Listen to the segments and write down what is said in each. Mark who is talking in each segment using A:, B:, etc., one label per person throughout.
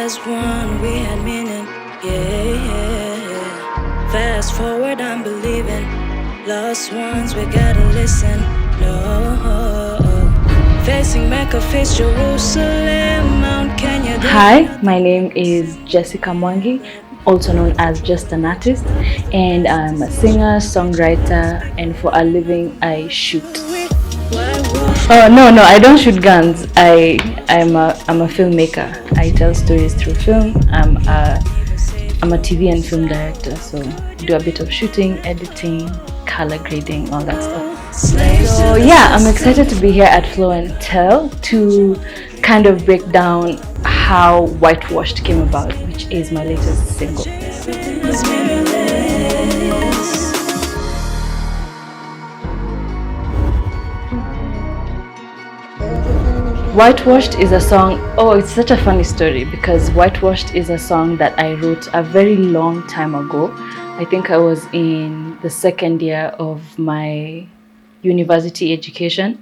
A: as one, we had meaning. Yeah. Fast forward, I'm believing. Lost ones, we gotta listen. No. Facing Mecca, face Jerusalem, Mount Kenya.
B: Hi, my name is Jessica Mwangi, also known as Jesstanartist, and I'm a singer, songwriter, and for a living I shoot. Oh no, I don't shoot guns. I'm a filmmaker. I tell stories through film. I'm a TV and film director, so do a bit of shooting, editing, color grading, all that stuff. So yeah, I'm excited to be here at FlownTell to kind of break down how Whitewashed came about, which is my latest single. Whitewashed is a song, it's such a funny story because Whitewashed is a song that I wrote a very long time ago. I think I was in the second year of my university education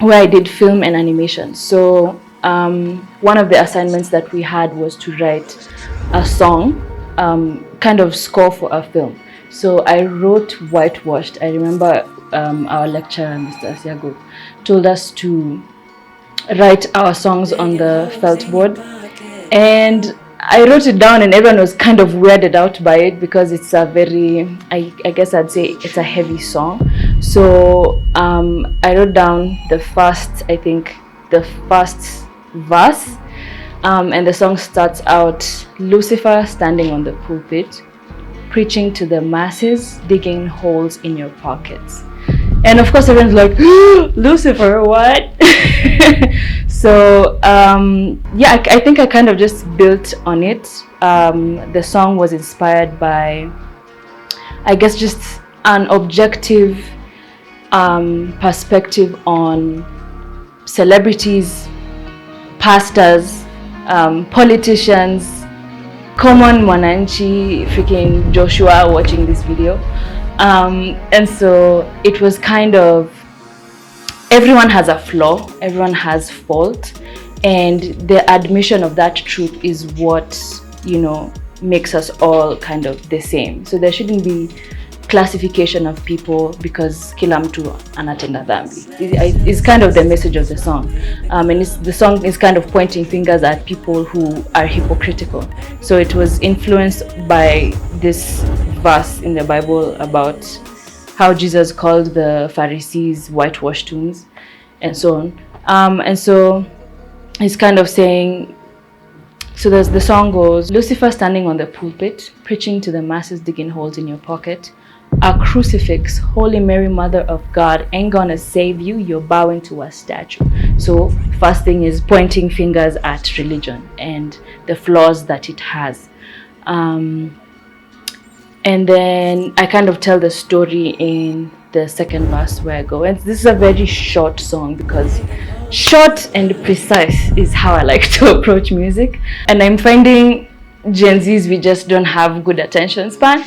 B: where I did film and animation. So one of the assignments that we had was to write a song, kind of score for a film. So I wrote Whitewashed. I remember our lecturer, Mr. Asiago, told us to write our songs on the felt board, and I wrote it down and everyone was kind of weirded out by it because it's a very, I guess I'd say it's a heavy song. So I wrote down the first verse, and the song starts out, Lucifer standing on the pulpit, preaching to the masses, digging holes in your pockets. And of course everyone's like, Lucifer, what? So yeah, I think I kind of just built on it. The song was inspired by, I guess, just an objective perspective on celebrities, pastors, politicians, common mwananchi, freaking Joshua watching this video. And so it was kind of, everyone has a flaw, everyone has fault, and the admission of that truth is what, makes us all kind of the same. So there shouldn't be classification of people because kila mtu anatenda dhambi. It's kind of the message of the song. And the song is kind of pointing fingers at people who are hypocritical. So it was influenced by this verse in the Bible about how Jesus called the Pharisees whitewashed tombs and so on. And so it's kind of saying, so the song goes, Lucifer standing on the pulpit, preaching to the masses, digging holes in your pocket. A crucifix, Holy Mary, Mother of God, ain't gonna save you, you're bowing to a statue. So first thing is pointing fingers at religion and the flaws that it has. And then I kind of tell the story in the second verse where I go, and this is a very short song because short and precise is how I like to approach music. And I'm finding Gen Zs, we just don't have good attention span.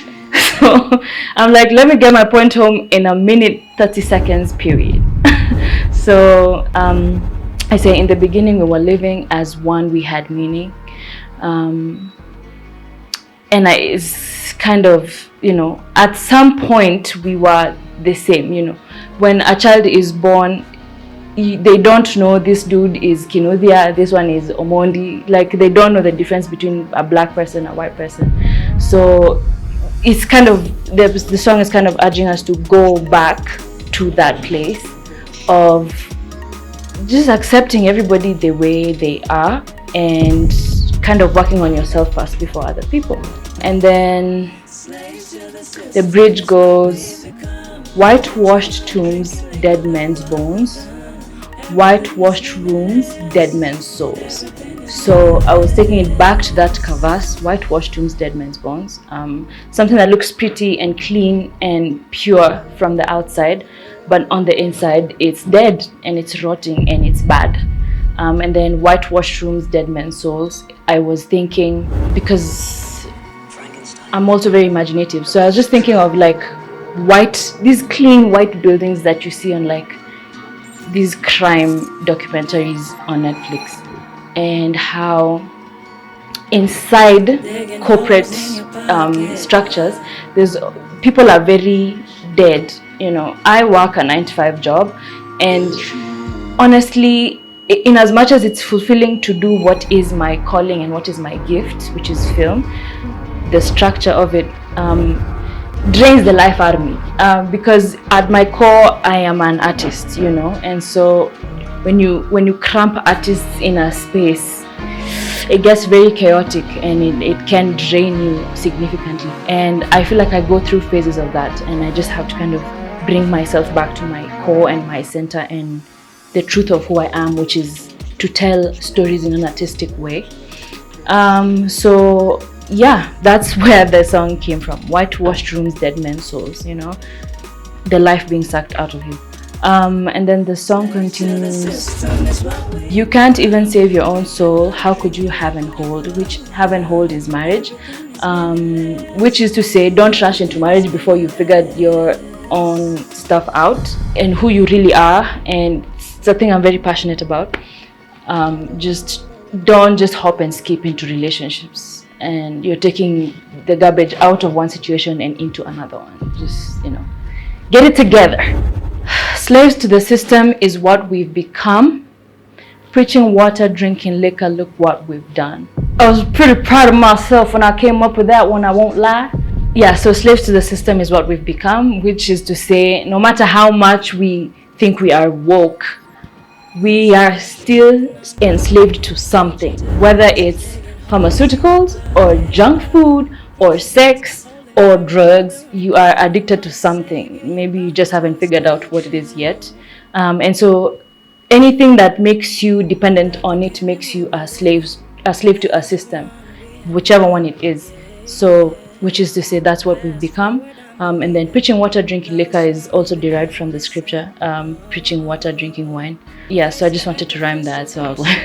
B: So I'm like, let me get my point home in a minute, 30 seconds period. So I say, in the beginning we were living as one, we had meaning. And it's kind of, at some point we were the same, when a child is born, they don't know this dude is Kinuthia, this one is Omondi, like they don't know the difference between a black person and a white person. So it's kind of, the song is kind of urging us to go back to that place of just accepting everybody the way they are and kind of working on yourself first before other people. And then the bridge goes, whitewashed tombs, dead men's bones, whitewashed rooms, dead men's souls. So I was taking it back to that verse, whitewashed tombs, dead men's bones. Something that looks pretty and clean and pure from the outside, but on the inside it's dead and it's rotting and it's bad. And then whitewashed rooms, dead men's souls. I was thinking, because I'm also very imaginative, so I was just thinking of like these clean white buildings that you see on like these crime documentaries on Netflix. and how inside corporate structures, there's people are very dead. You know, I work a 9-to-5 job, and honestly, in as much as it's fulfilling to do what is my calling and what is my gift, which is film, the structure of it drains the life out of me, because at my core I am an artist, you know, and so when you cramp artists in a space, it gets very chaotic, and it can drain you significantly. And I feel like I go through phases of that, and I just have to kind of bring myself back to my core and my center and the truth of who I am, which is to tell stories in an artistic way. So yeah, that's where the song came from. Whitewashed rooms, dead men's souls, you know, the life being sucked out of you. And then the song continues, you can't even save your own soul, how could you have and hold, which have and hold is marriage, which is to say, don't rush into marriage before you figured your own stuff out and who you really are. And it's something I'm very passionate about. Just don't just hop and skip into relationships, and you're taking the garbage out of one situation and into another one. Just, you know, get it together. Slaves to the system is what we've become. Preaching water, drinking liquor, look what we've done. I was pretty proud of myself when I came up with that one, I won't lie. Yeah, so slaves to the system is what we've become, which is to say, no matter how much we think we are woke, we are still enslaved to something, whether it's pharmaceuticals or junk food or sex or drugs. You are addicted to something. Maybe you just haven't figured out what it is yet. And so anything that makes you dependent on it makes you a slave to a system, whichever one it is. So, which is to say, that's what we've become. And then preaching water, drinking liquor is also derived from the scripture, preaching water, drinking wine. Yeah, so I just wanted to rhyme that. So I was like,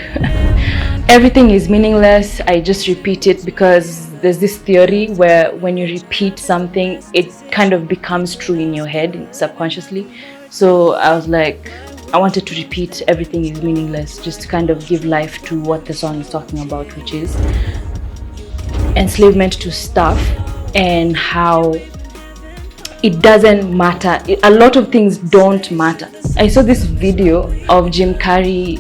B: everything is meaningless. I just repeat it because there's this theory where when you repeat something, it kind of becomes true in your head subconsciously. So I was like, I wanted to repeat everything is meaningless, just to kind of give life to what the song is talking about, which is enslavement to stuff and how it doesn't matter. A lot of things don't matter. I saw this video of Jim Carrey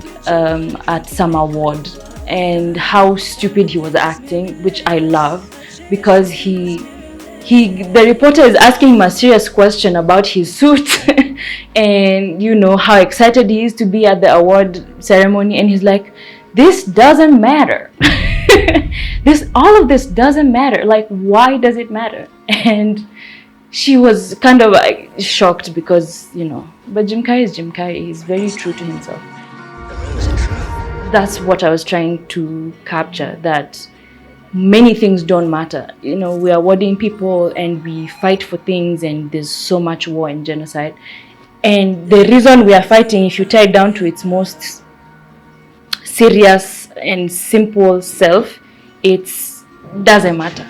B: at some award and how stupid he was acting, which I love, because the reporter is asking him a serious question about his suit and you know how excited he is to be at the award ceremony, and he's like, this doesn't matter. All of this doesn't matter. Like, why does it matter? And she was kind of like shocked because, you know, but Jim Carrey is Jim Carrey. He's very true to himself. That's what I was trying to capture, that many things don't matter. You know, we are awarding people and we fight for things, and there's so much war and genocide. And the reason we are fighting, if you tie it down to its most serious and simple self, it doesn't matter.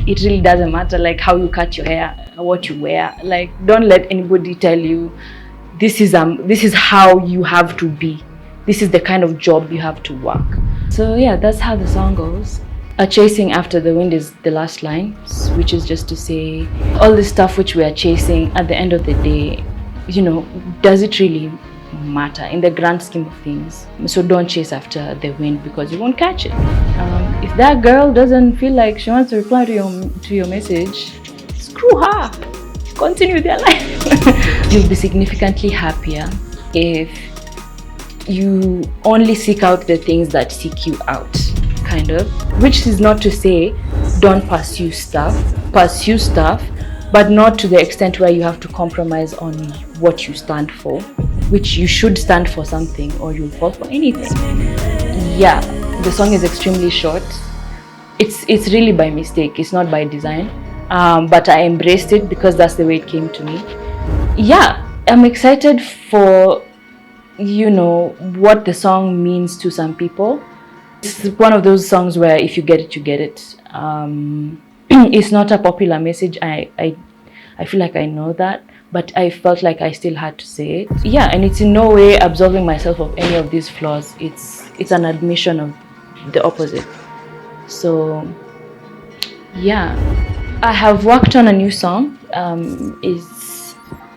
B: It really doesn't matter, like how you cut your hair, what you wear. Like, don't let anybody tell you this is how you have to be. This is the kind of job you have to work. So yeah, that's how the song goes. Chasing after the wind is the last line, which is just to say all the stuff which we are chasing, at the end of the day, you know, does it really matter in the grand scheme of things? So don't chase after the wind because you won't catch it. If that girl doesn't feel like she wants to reply to your message, screw her. Continue their life. You'll be significantly happier if you only seek out the things that seek you out, kind of. Which is not to say don't pursue stuff, but not to the extent where you have to compromise on what you stand for, which you should stand for something or you'll fall for anything. Yeah, the song is extremely short. It's really by mistake, it's not by design, but I embraced it because that's the way it came to me. Yeah, I'm excited for, you know, what the song means to some people. It's one of those songs where if you get it, you get it. It's not a popular message. I feel like I know that, but I felt like I still had to say it. Yeah, and it's in no way absolving myself of any of these flaws. It's an admission of the opposite. So yeah, I have worked on a new song.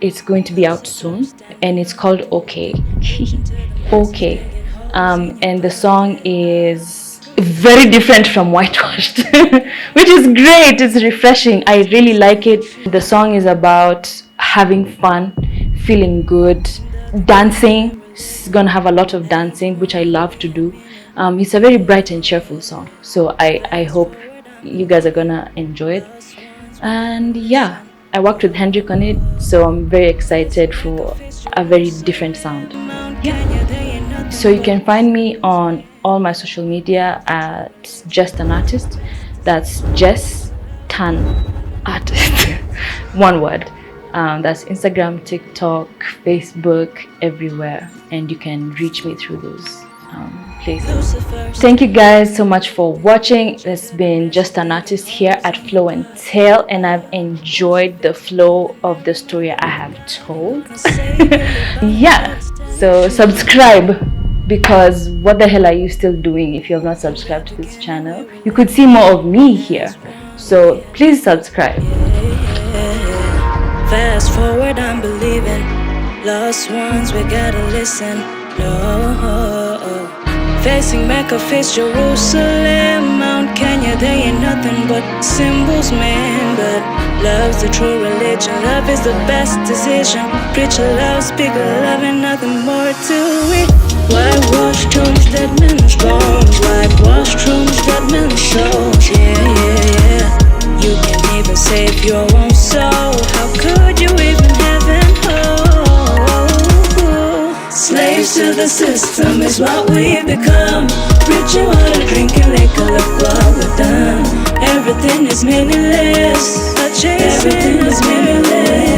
B: It's going to be out soon, and it's called Okay. Okay. And the song is very different from Whitewashed, which is great. It's refreshing. I really like it. The song is about having fun, feeling good, dancing. It's gonna have a lot of dancing, which I love to do. It's a very bright and cheerful song, so I hope you guys are gonna enjoy it. And yeah, I worked with Hendrik on it, so I'm very excited for a very different sound. Yeah. So you can find me on all my social media at Jesstanartist. That's Jesstanartist. One word. That's Instagram, TikTok, Facebook, everywhere, and you can reach me through those places. Thank you guys so much for watching. It's been Jesstanartist here at FlownTell, and I've enjoyed the flow of the story I have told. Yeah, so subscribe, because what the hell are you still doing if you have not subscribed to this channel? You could see more of me here, so please subscribe.
A: Fast forward, I'm believing. Lost ones, we gotta listen. No. Facing Mecca, face Jerusalem, Mount Kenya, they ain't nothing but symbols, man. But love's the true religion. Love is the best decision. Preacher love, speaker love, and nothing more to it. Whitewashed tombs, dead men's bones. Whitewashed tombs, dead men's souls. Yeah. You can't even save your own soul. How could you even have an hope? Slaves to the system is what we've become. Preaching water, drinking liquor, look what we've done. Everything is meaningless. Everything is meaningless.